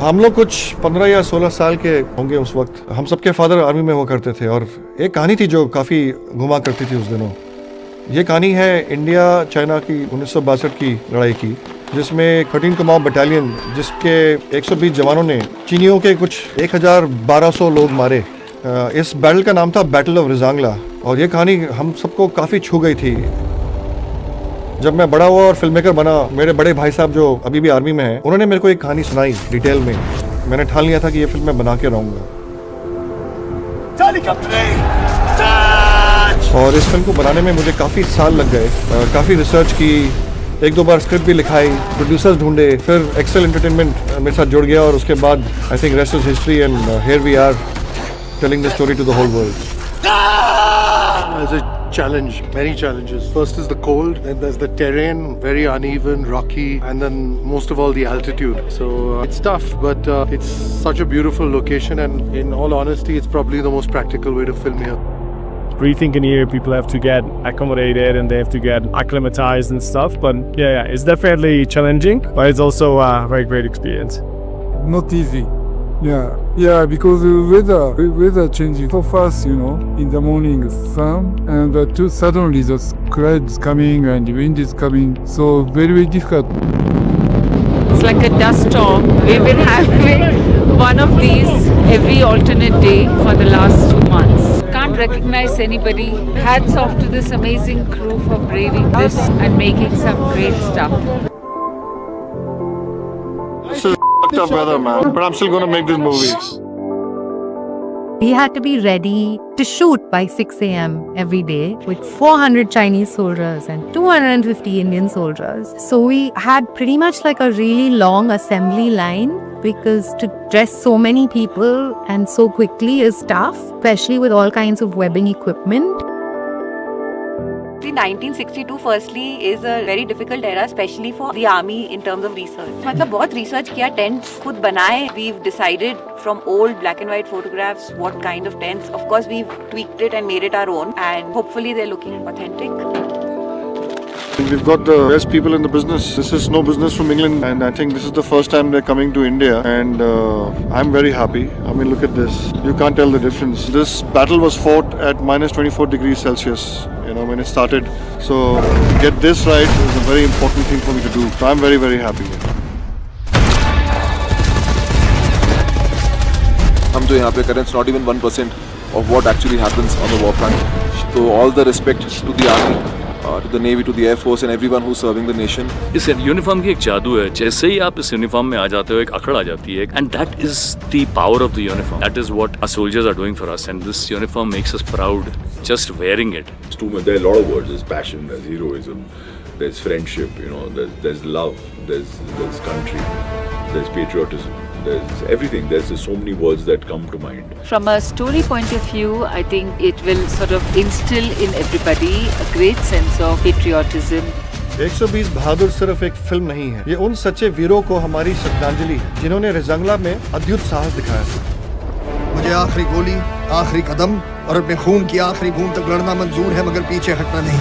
हम लोग कुछ 15 या 16 साल के होंगे उस वक्त। हम सबके फादर आर्मी में हुआ करते थे और एक कहानी थी जो काफ़ी घुमा करती थी उस दिनों। ये कहानी है इंडिया चाइना की 1962 की लड़ाई की, जिसमें 13 कमाओ बटालियन, जिसके 120 जवानों ने चीनियों के कुछ 1200 लोग मारे। इस बैटल का नाम था बैटल ऑफ रिजांगला और ये कहानी हम सबको काफ़ी छू गई थी। जब मैं बड़ा हुआ और फिल्म मेकर बना, मेरे बड़े भाई साहब जो अभी भी आर्मी में हैं, उन्होंने मेरे को एक कहानी सुनाई डिटेल में। मैंने ठान लिया था कि ये फिल्म मैं बना के रहूँगा। और इस फिल्म को बनाने में मुझे काफ़ी साल लग गए, काफ़ी रिसर्च की, एक दो बार स्क्रिप्ट भी लिखाई, प्रोड्यूसर्स ढूंढे, फिर एक्सेल एंटरटेनमेंट मेरे साथ जुड़ गया और उसके बाद I think rest is history and here we are telling the story to the whole world. As a challenge, many challenges. First is the cold, then there's the terrain, very uneven, rocky, and then most of all the altitude. So it's tough, but it's such a beautiful location, and in all honesty, it's probably the most practical way to film here. Breathing in here, people have to get accommodated and they have to get acclimatized and stuff. But yeah, it's definitely challenging, but it's also a very great experience. Not easy. Yeah, because the weather changing so fast, you know. In the morning, sun, and suddenly the clouds coming and the wind is coming. So very difficult. It's like a dust storm. We've been having one of these every alternate day for the last 2 months. Can't recognize anybody. Hats off to this amazing crew for braving this and making some great stuff. Tough weather, man, but I'm still gonna make this movie. We had to be ready to shoot by 6 a.m. every day with 400 Chinese soldiers and 250 Indian soldiers. So we had pretty much like a really long assembly line because to dress so many people and so quickly is tough, especially with all kinds of webbing equipment. 1962 firstly is a very difficult era, especially for the army in terms of research. मतलब बहुत research किया, tents खुद बनाए. We've decided from old black and white photographs what kind of tents. Of course, we've tweaked it and made it our own, and hopefully they're looking authentic. We've got the best people in the business. This is no business from England, and I think this is the first time they're coming to India, and I'm very happy. I mean, look at this. You can't tell the difference. This battle was fought at minus 24 degrees Celsius, you know, when it started. So to get this right is a very important thing for me to do. So I'm very, very happy. हम जो यहाँ पे करें, it's not even 1% of what actually happens on the war front. So all the respect to the army, to the navy, to the air force, and everyone who's serving the nation. इस uniform की एक जादू है, जैसे ही आप इस uniform में आ जाते हो एक अकड़ आ जाती है, and that is the power of the uniform. That is what our soldiers are doing for us, and this uniform makes us proud just wearing it. There are a lot of words. There's passion, there's heroism, there's friendship, you know, there's love, there's country, there's patriotism. There's everything. There's so many words that come to mind. From a story point of view, I think it will sort of instill in everybody a great sense of patriotism. 120 बहादुर सिर्फ एक film नहीं है, ये उन सच्चे वीरों को हमारी श्रद्धांजलि है जिन्होंने रिजांगला में अद्भुत साहस दिखाया था। मुझे आखिरी गोली, आखिरी कदम और अपने खून की आखिरी बूंद तक लड़ना मंजूर है, मगर पीछे हटना नहीं।